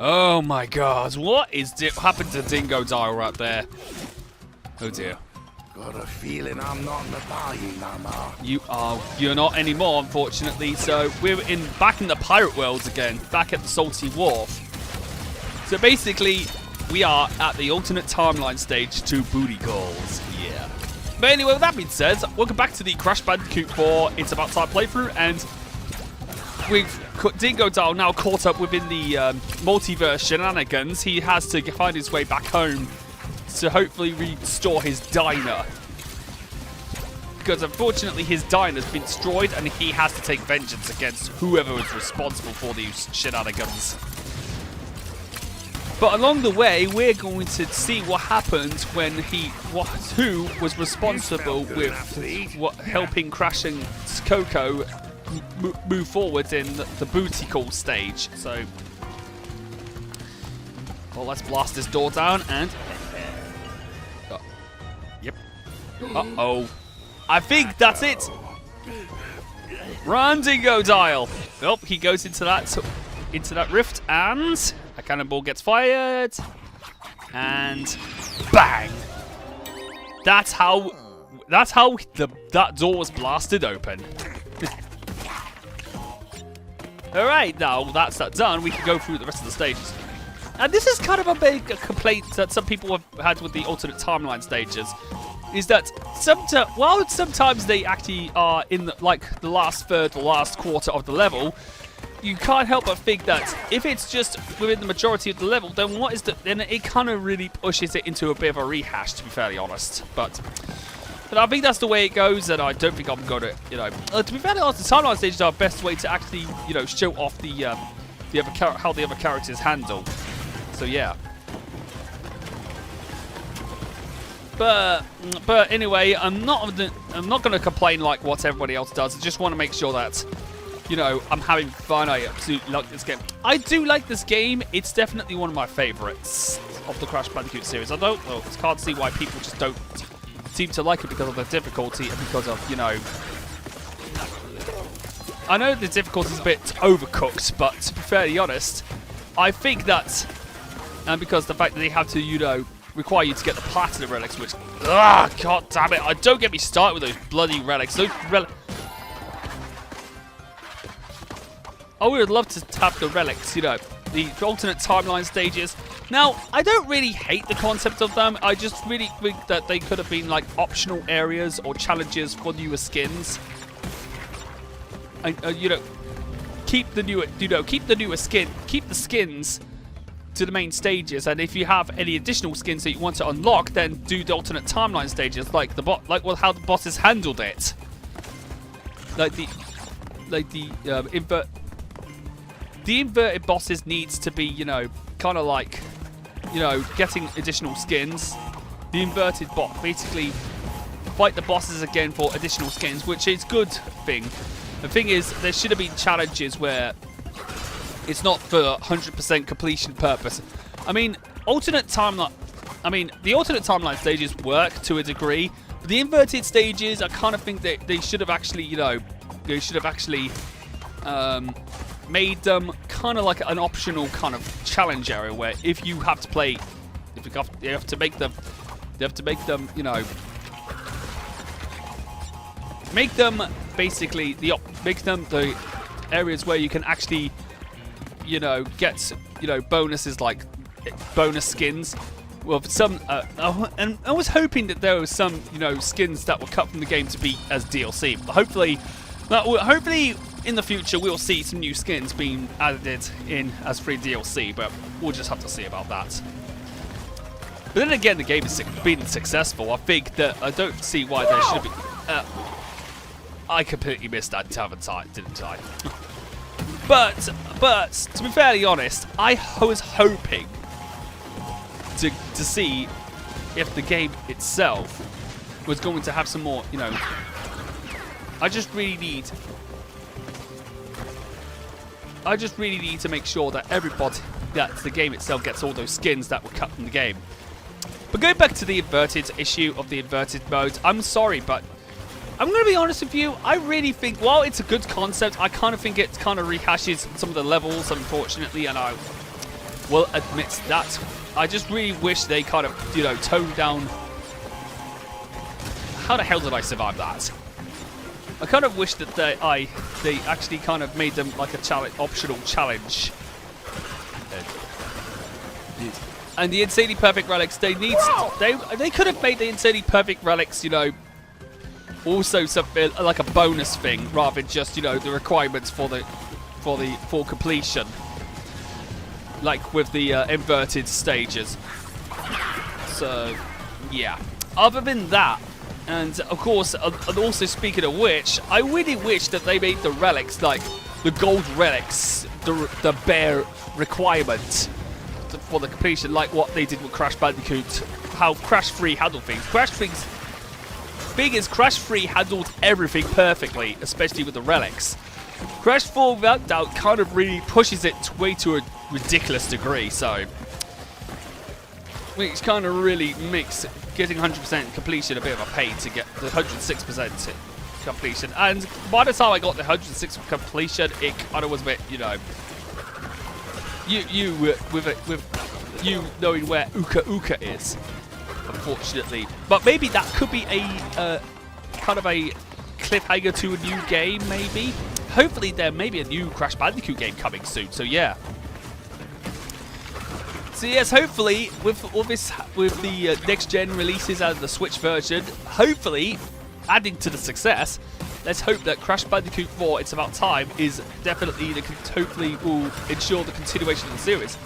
Oh my god, what is happened to Dingodile right there? Oh dear. Got a feeling I'm not in the bayou no more. You're not anymore, unfortunately. So we're back in the pirate world again, back at the Salty Wharf. So basically, we are at the alternate timeline stage to booty calls. Yeah. But anyway, with that being said, welcome back to the Crash Bandicoot 4 It's About Time playthrough, and we've Dingodile now caught up within the multiverse shenanigans. He has to find his way back home to hopefully restore his diner. Because unfortunately his diner's been destroyed and he has to take vengeance against whoever was responsible for these shenanigans. But along the way, we're going to see what happened when who was responsible with helping Crash and Coco move forward in the booty call stage. So, well, let's blast this door down and... Yep. Uh-oh. I think that's it. Run, Dingodile. Oh, he goes into that rift and a cannonball gets fired. And bang. That's how that door was blasted open. Alright, now that's that done, we can go through the rest of the stages. And this is kind of a big complaint that some people have had with the alternate timeline stages, is that sometimes they actually are in the last third, the last quarter of the level, you can't help but think that if it's just within the majority of the level, then it kind of really pushes it into a bit of a rehash, to be fairly honest. But I think that's the way it goes, and I don't think I'm going to, to be fairly honest, the timeline stages are the best way to actually, show off how the other characters handle. So yeah. But anyway, I'm not going to complain like what everybody else does. I just want to make sure that, I'm having fun. I absolutely like this game. I do like this game. It's definitely one of my favorites of the Crash Bandicoot series. I can't see why people just don't seem to like it because of the difficulty and because of, I know the difficulty is a bit overcooked, but to be fairly honest, I think that, and because the fact that they have to, require you to get the platinum relics, which, god damn it, don't get me started with those bloody relics. I would love to have the relics, the alternate timeline stages. Now, I don't really hate the concept of them. I just really think that they could have been like optional areas or challenges for newer skins. And keep the skins to the main stages, and if you have any additional skins that you want to unlock, then do the alternate timeline stages, how the bosses handled it. The inverted bosses needs to be, kind of like, getting additional skins. The inverted bot basically fight the bosses again for additional skins, which is a good thing. The thing is, there should have been challenges where it's not for 100% completion purpose. The alternate timeline stages work to a degree, but the inverted stages, I kind of think that they should have actually, made them kind of like an optional kind of challenge area where if you have to play, you have to make them, make them basically make them the areas where you can actually, get, bonuses like bonus skins. Well, some, and I was hoping that there was some, skins that were cut from the game to be as DLC. Hopefully, in the future we'll see some new skins being added in as free DLC, but we'll just have to see about that. But then again, the game has been successful. I think that I don't see why there should be. I completely missed that time, didn't I? But to be fairly honest, I was hoping to see if the game itself was going to have some more, I just really need to make sure that the game itself gets all those skins that were cut from the game. But going back to the inverted issue of the inverted mode, I'm sorry, but I'm going to be honest with you, I really think, while it's a good concept, I kind of think it kind of rehashes some of the levels, unfortunately, and will admit that. I just really wish they kind of, you know, toned down. How the hell did I survive that? I kind of wish that they actually kind of made them like a challenge, optional challenge. And the insanely perfect relics, they could have made the insanely perfect relics, you know, also something like a bonus thing rather than just, you know, the requirements for completion, like with the inverted stages. So yeah, other than that, and of course, and also speaking of which, I really wish that they made the relics, like the gold relics, the bare requirement for the completion, like what they did with Crash Bandicoot, how Crash 3 handled things. Thing is, Crash 3 handled everything perfectly, especially with the relics. Crash 4, without doubt, kind of really pushes it way to a ridiculous degree, so which kind of really makes getting 100% completion a bit of a pain to get the 106% completion. And by the time I got the 106% completion, it kind of was a bit, you know, with you knowing where Uka Uka is, unfortunately. But maybe that could be a kind of a cliffhanger to a new game, maybe. Hopefully there may be a new Crash Bandicoot game coming soon, so yeah. So yes, hopefully with the next gen releases and the Switch version, hopefully adding to the success, let's hope that Crash Bandicoot 4, It's About Time, is definitely hopefully will ensure the continuation of the series.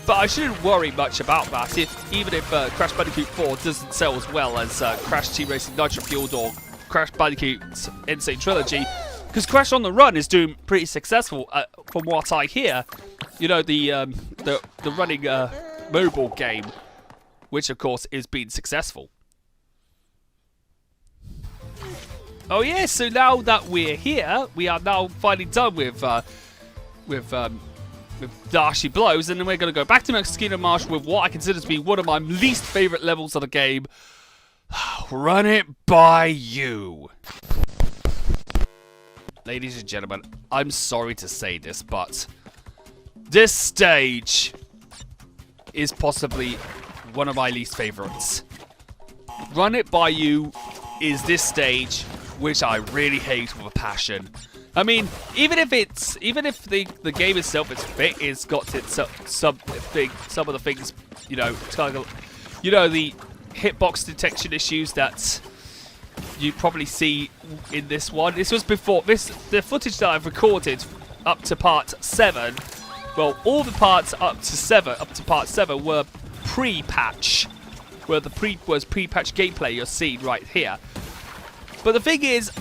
But I shouldn't worry much about that, even if Crash Bandicoot 4 doesn't sell as well as Crash Team Racing Nitro Fueled or Crash Bandicoot's Insane Trilogy, because Crash on the Run is doing pretty successful, from what I hear. You know, the running mobile game, which of course is being successful. Oh yeah, so now that we're here, we are now finally done with Darshy Blows, and then we're going to go back to Mosquito Marsh with what I consider to be one of my least favourite levels of the game. Run it by you. Ladies and gentlemen, I'm sorry to say this, but this stage is possibly one of my least favorites. Run It By You is this stage which I really hate with a passion. I mean, even if the game itself is got its some of the things, you know, the hitbox detection issues that you probably see in this one. This was before the footage that I've recorded up to part 7. Well, all the parts up to part 7 were pre-patch, where the pre-patch gameplay you're seeing right here. But the thing is,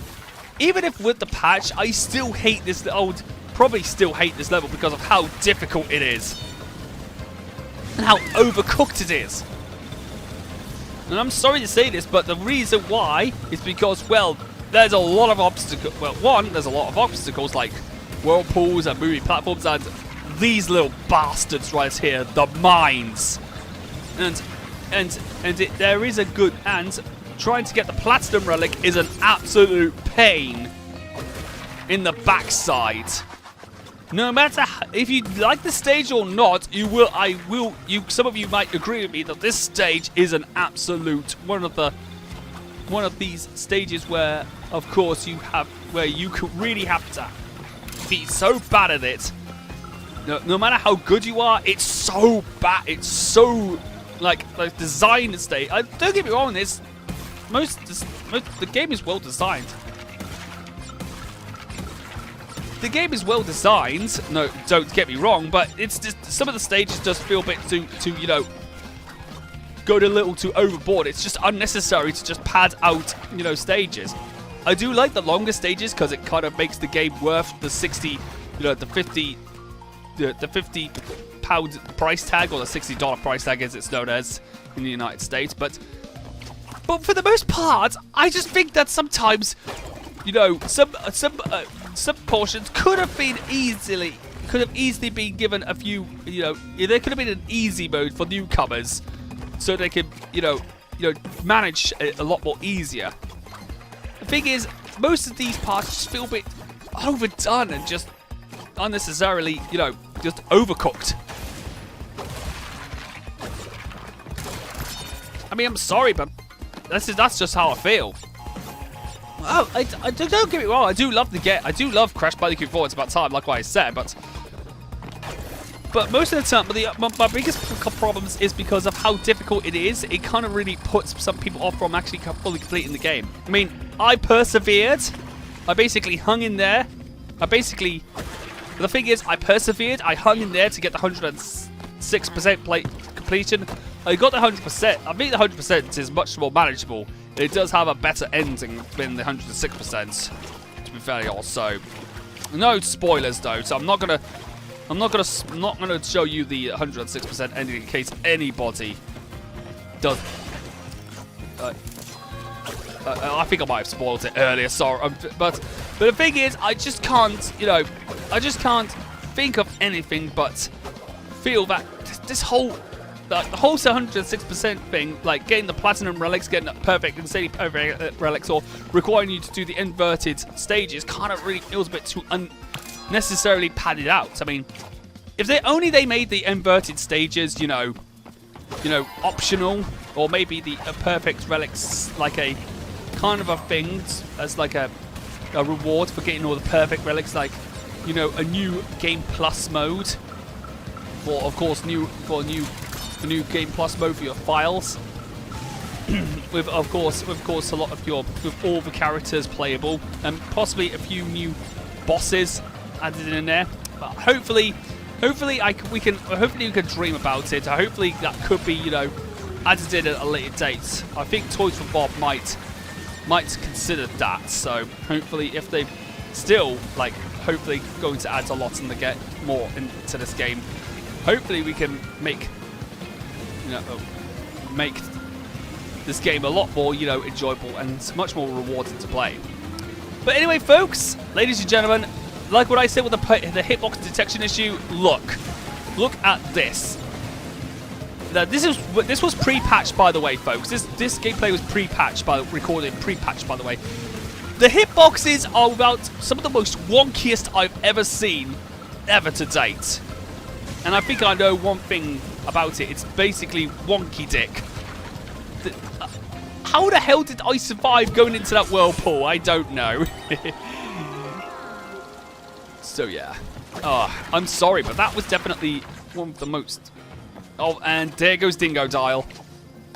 even if with the patch, I still hate this. I would probably still hate this level because of how difficult it is and how overcooked it is. And I'm sorry to say this, but the reason why is because, well, there's a lot of obstacles. Well, one, there's a lot of obstacles like whirlpools and moving platforms, and these little bastards right here, the mines. There is a good, and trying to get the platinum relic is an absolute pain in the backside. No matter if you like the stage or not, some of you might agree with me that this stage is an absolute one of these stages where, of course, you could really have to be so bad at it. No matter how good you are, it's so bad. It's so like designed to stay. Don't get me wrong, the game is well designed. The game is well designed. No, don't get me wrong, but it's just some of the stages just feel a bit too you know, go a little too overboard. It's just unnecessary to just pad out, you know, stages. I do like the longer stages because it kind of makes the game worth the 60, you know, the 50 £50 price tag, or the $60 price tag as it's known as in the United States. But for the most part, I just think that sometimes, you know, some portions could have easily been given a few, you know, there could have been an easy mode for newcomers, so they can, you know, manage a lot more easier. The thing is, most of these parts just feel a bit overdone and just unnecessarily, you know, just overcooked. I mean, I'm sorry, but that's just how I feel. Oh, I don't get me wrong. I do love Crash Bandicoot 4. It's about time, like what I said, but most of the time, my biggest problems is because of how difficult it is. It kind of really puts some people off from actually fully completing the game. I mean, I persevered. I basically hung in there. The thing is, I persevered. I hung in there to get the 106% completion. I got the 100%. I think the 100% is much more manageable. It does have a better ending than the 106%. To be fairly honest, so no spoilers though. So I'm not gonna show you the 106% ending in case anybody does. I think I might have spoiled it earlier. Sorry, but the thing is, I just can't. I just can't think of anything but feel that this whole. The whole 106% thing, like getting the platinum relics, getting the perfect, insanely perfect relics, or requiring you to do the inverted stages, kind of really feels a bit too unnecessarily padded out. I mean, if they made the inverted stages, optional, or maybe the perfect relics like a kind of a thing as like a reward for getting all the perfect relics, like a new Game Plus mode, for of course new Game Plus mode for your files, with of course a lot of with all the characters playable, and possibly a few new bosses added in there. But hopefully we can dream about it. Hopefully that could be added in at a later date. I think Toys for Bob might consider that. So hopefully, if they still hopefully going to add a lot and get more into this game, hopefully we can make this game a lot more, enjoyable and much more rewarding to play. But anyway, folks, ladies and gentlemen, like what I said with the hitbox detection issue, look at this. Now, this was pre-patched, by the way, folks. This gameplay was pre-patched by the way. The hitboxes are about some of the most wonkiest I've ever seen, ever to date. And I think I know one thing about it. It's basically wonky dick. How the hell did I survive going into that whirlpool? I don't know. So yeah. Oh, I'm sorry, but that was definitely one of the most. Oh, and there goes Dingodile.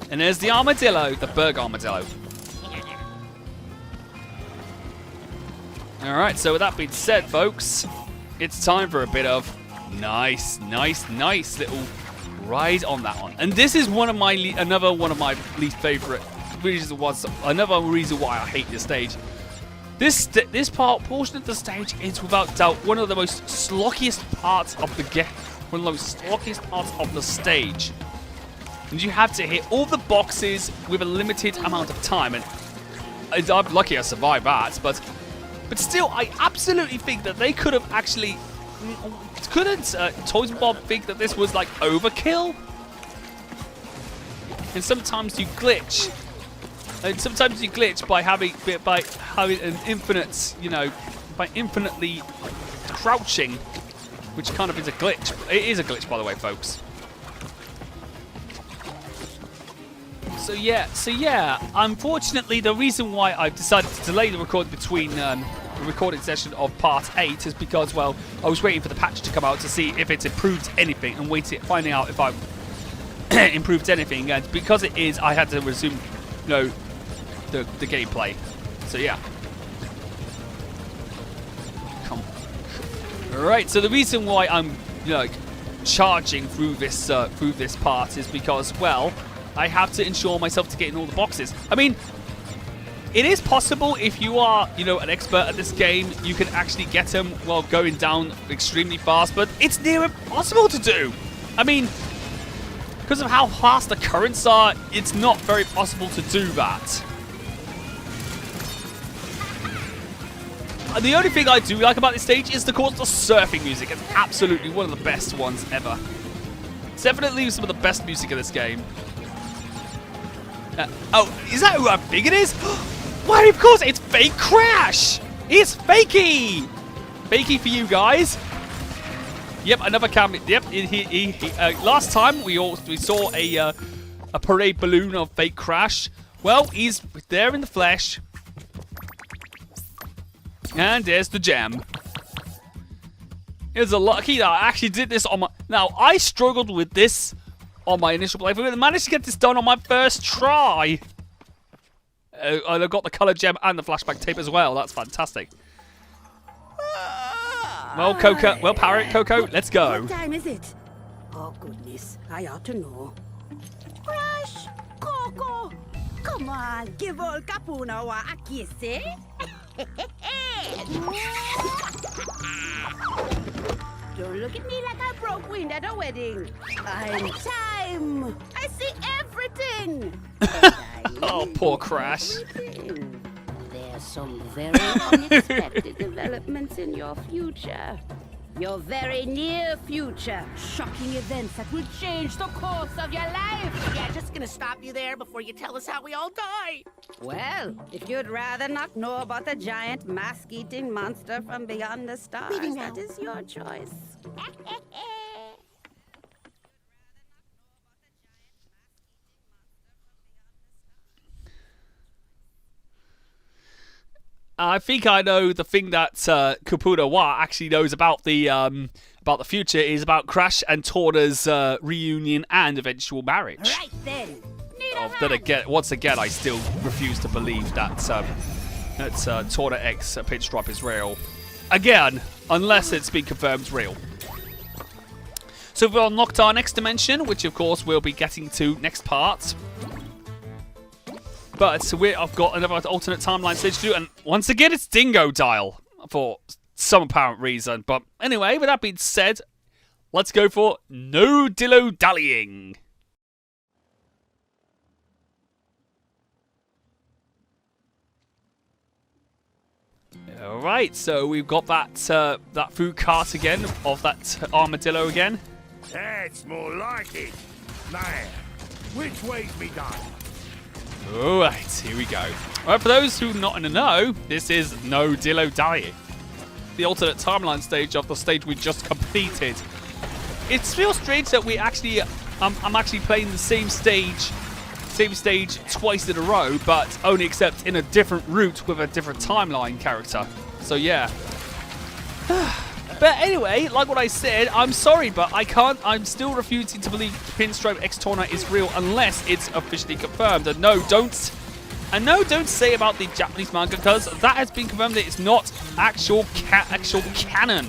And there's the armadillo, the Berg armadillo. Alright, so with that being said, folks, it's time for a bit of nice little ride on that one. And this is another one of my least favorite reasons. Another reason why I hate this stage. This portion of the stage is without doubt one of the most slockiest parts of the game. One of the most slockiest parts of the stage. And you have to hit all the boxes with a limited amount of time. And I'm lucky I survived that, but still, I absolutely think that they could have actually. Couldn't Toys and Bob think that this was like overkill? And sometimes you glitch. By having an infinite, by infinitely crouching, which kind of is a glitch. It is a glitch, by the way, folks. So yeah. Unfortunately, the reason why I've decided to delay the recording between the recording session of Part 8 is because, well, I was waiting for the patch to come out to see if it's improved anything and finding out if I've improved anything. And because it is, I had to resume, the gameplay. So yeah. Alright, so the reason why I'm, charging through this part is because, well, I have to ensure myself to get in all the boxes. I mean, it is possible if you are, an expert at this game, you can actually get them while going down extremely fast, but it's near impossible to do. I mean, because of how fast the currents are, it's not very possible to do that. And the only thing I do like about this stage is, of course, the surfing music. It's absolutely one of the best ones ever. It's definitely some of the best music in this game. Oh, is that who I think it is? Why, of course, it's fake Crash! It's fakey! Fakey for you guys. Yep, another cameo. Yep, last time we saw a parade balloon of fake Crash. Well, he's there in the flesh. And there's the gem. It's a lucky that I actually did this on my... Now, I struggled with this on my initial playthrough. I managed to get this done on my first try. And I got the color gem and the flashback tape as well. That's fantastic. Well, Coco. Well, Parrot, Coco, let's go. What time is it? Oh, goodness. I ought to know. Crash! Coco! Come on, give old Kapuna Wa a kiss, eh? Don't look at me like I broke wind at a wedding. I'm time. I see everything. Oh, poor Crash. There's some very unexpected developments in your future. Your very near future. Shocking events that will change the course of your life. Yeah, just gonna stop you there before you tell us how we all die. Well, if you'd rather not know about the giant mask-eating monster from beyond the stars, Leaving now. that is your choice. I think I know the thing that Kapuna Wa actually knows about the future is about Crash and Torna's reunion and eventual marriage. Right then. Then again, once again, I still refuse to believe that Torna X Pinstripe is real. Again, unless it's been confirmed real. So we've unlocked our next dimension, which of course we'll be getting to next part. But I've got another alternate timeline stage to do, and once again it's Dingodile for some apparent reason. But anyway, with that being said, let's go for no dillo-dallying. Alright, so we've got that food cart again, of that armadillo again. That's more like it. Now, which way's me going? Alright, here we go. Alright, for those who are not in the know, this is no dillo-dallying. The alternate timeline stage of the stage we just completed. It feels strange that we actually, I'm actually playing the same stage twice in a row, but only except in a different route with a different timeline character. So yeah. But anyway, like what I said, I'm sorry, but I'm still refusing to believe Pinstripe X Torna is real unless it's officially confirmed. And no, don't say about the Japanese manga, because that has been confirmed that it's not actual canon.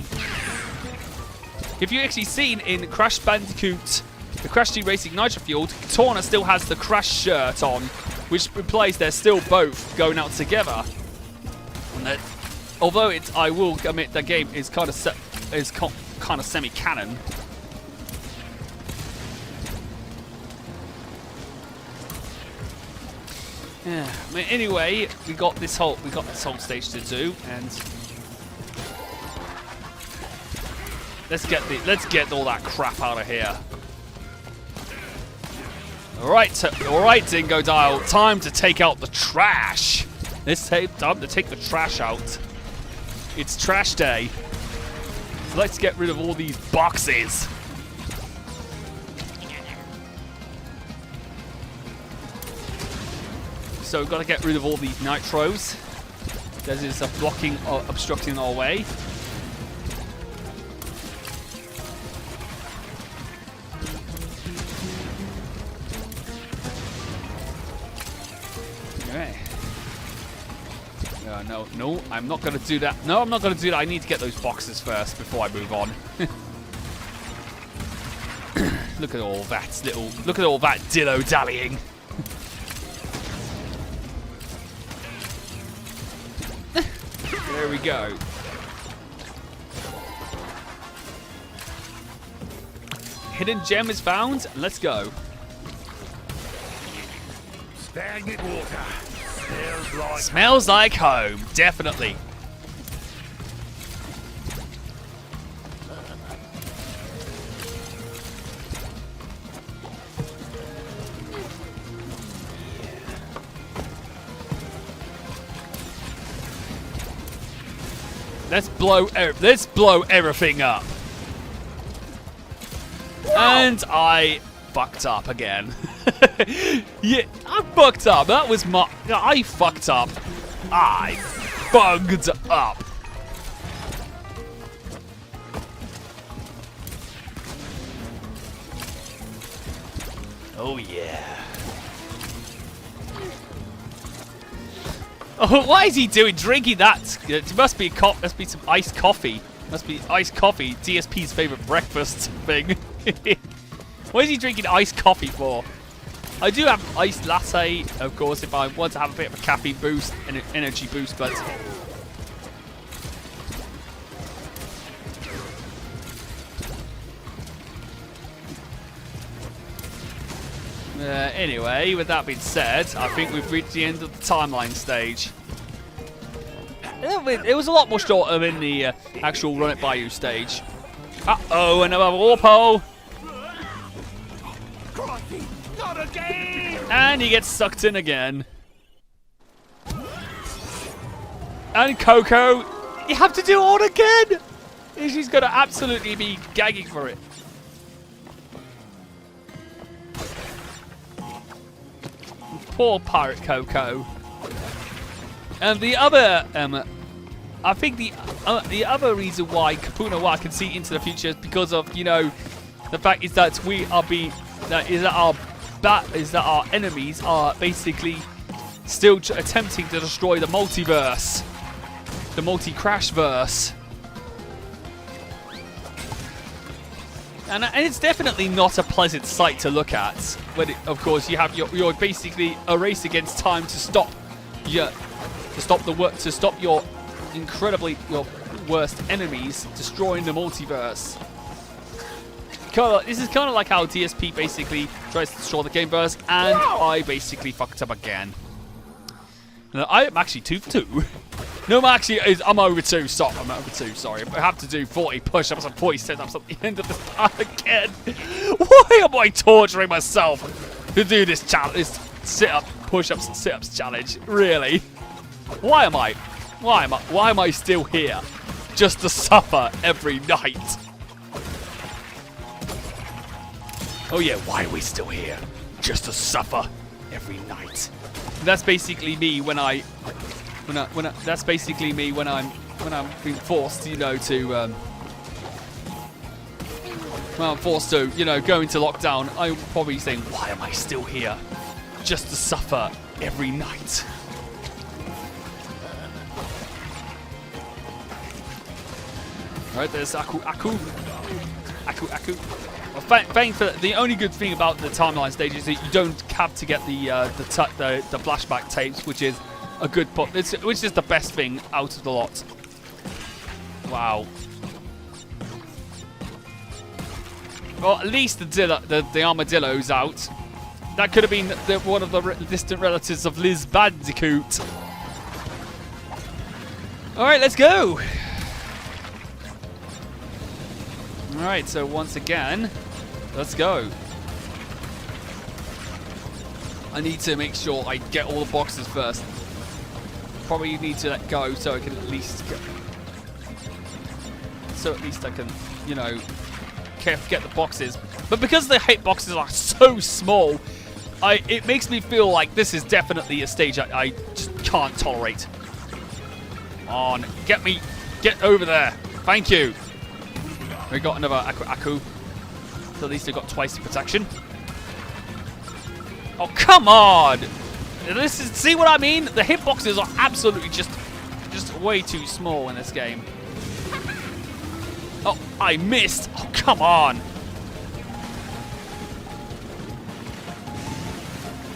If you've actually seen in Crash Bandicoot, the Crash Team Racing Nitro Fueled, Torna still has the Crash shirt on, which implies they're still both going out together. And that, although I will admit that game is kind of semi-canon. Yeah. I mean, anyway, we got this whole stage to do, and let's get all that crap out of here. All right, Dingodile, time to take out the trash. Time to take the trash out. It's trash day. So let's get rid of all these boxes. So we've got to get rid of all these nitros. This is obstructing our way. Alright. No, I'm not going to do that. No, I'm not going to do that. I need to get those boxes first before I move on. Look at all that dillo-dallying. There we go. Hidden gem is found. Let's go. Stagnant water. Smells like home. Definitely. Let's blow everything up. And I fucked up again. Yeah, I fucked up. That was my... I fucked up. I bugged up. Oh, yeah. Oh, what is he doing? Drinking that? It must be some iced coffee. Must be iced coffee. DSP's favorite breakfast thing. What is he drinking iced coffee for? I do have iced latte, of course, if I want to have a bit of a caffeine boost and an energy boost, but... Anyway, with that being said, I think we've reached the end of the timeline stage. It was a lot more shorter in the actual Run It Bayou stage. Uh-oh, another warp hole. Not again! And he gets sucked in again. And Coco, you have to do it all again! She's going to absolutely be gagging for it. Poor Pirate Coco. And the other, I think the other reason why Kapuna Wa can see into the future is because of, you know, the fact is that our enemies are basically still attempting to destroy the multiverse, the multi-crash verse. And it's definitely not a pleasant sight to look at. When, of course, you have you're basically a race against time to stop your worst enemies destroying the multiverse. This is kind of like how DSP basically tries to destroy the gameverse, and I basically fucked up again. Now, I am actually 2 for 2. No, I'm over 2. Stop, I'm over 2, sorry. I have to do 40 push-ups and 40 sit-ups at the end of this part again. Why am I torturing myself to do this challenge, this sit-up, push-ups and sit-ups challenge? Really? Why am I still here? Just to suffer every night. Oh yeah, why are we still here? Just to suffer every night. That's basically me when I'm being forced, you know, to when I'm forced to, you know, go into lockdown. I'm probably saying, why am I still here? Just to suffer every night. Alright, there's Aku. Well, thankfully, the only good thing about the timeline stage is that you don't have to get the flashback tapes, which is a good which is the best thing out of the lot. Wow. Well, at least the armadillo's out. That could have been one of the distant relatives of Liz Bandicoot. All right, let's go. All right, so once again, let's go. I need to make sure I get all the boxes first. Probably need to let go so I can at least get... So at least I can, you know, get the boxes. But because the hit boxes are so small, it makes me feel like this is definitely a stage I just can't tolerate. On, get over there. Thank you. We got another Aku. So at least we got twice the protection. Oh, come on! See what I mean? The hitboxes are absolutely just way too small in this game. Oh, I missed! Oh, come on!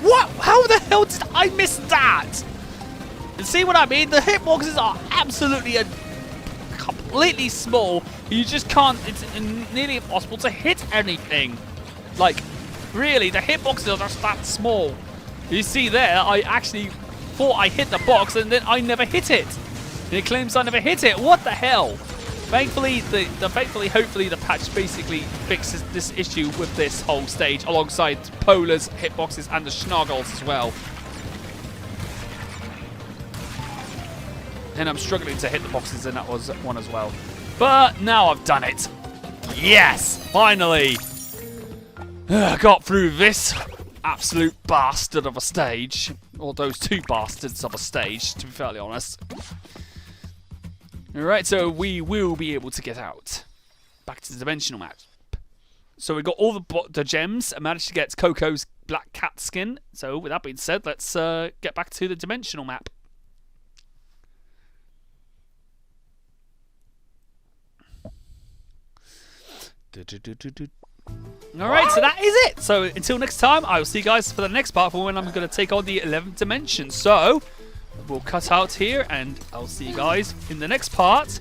What? How the hell did I miss that? See what I mean? The hitboxes are absolutely completely small. You just can't. It's nearly impossible to hit anything. Like, really, the hitboxes are just that small. You see there, I actually thought I hit the box and then I never hit it. And it claims I never hit it. What the hell? Thankfully, hopefully the patch basically fixes this issue with this whole stage, alongside Polar's hitboxes and the Schnoggles as well. And I'm struggling to hit the boxes in that one as well. But now I've done it. Yes, finally. Got through this absolute bastard of a stage. Or those two bastards of a stage, to be fairly honest. Alright, so we will be able to get out. Back to the dimensional map. So we got all the gems and managed to get Coco's black cat skin. So with that being said, let's get back to the dimensional map. Alright, so that is it. So until next time, I will see you guys for the next part for when I'm going to take on the 11th dimension. So we'll cut out here and I'll see you guys in the next part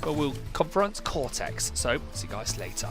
where we'll confront Cortex. So see you guys later.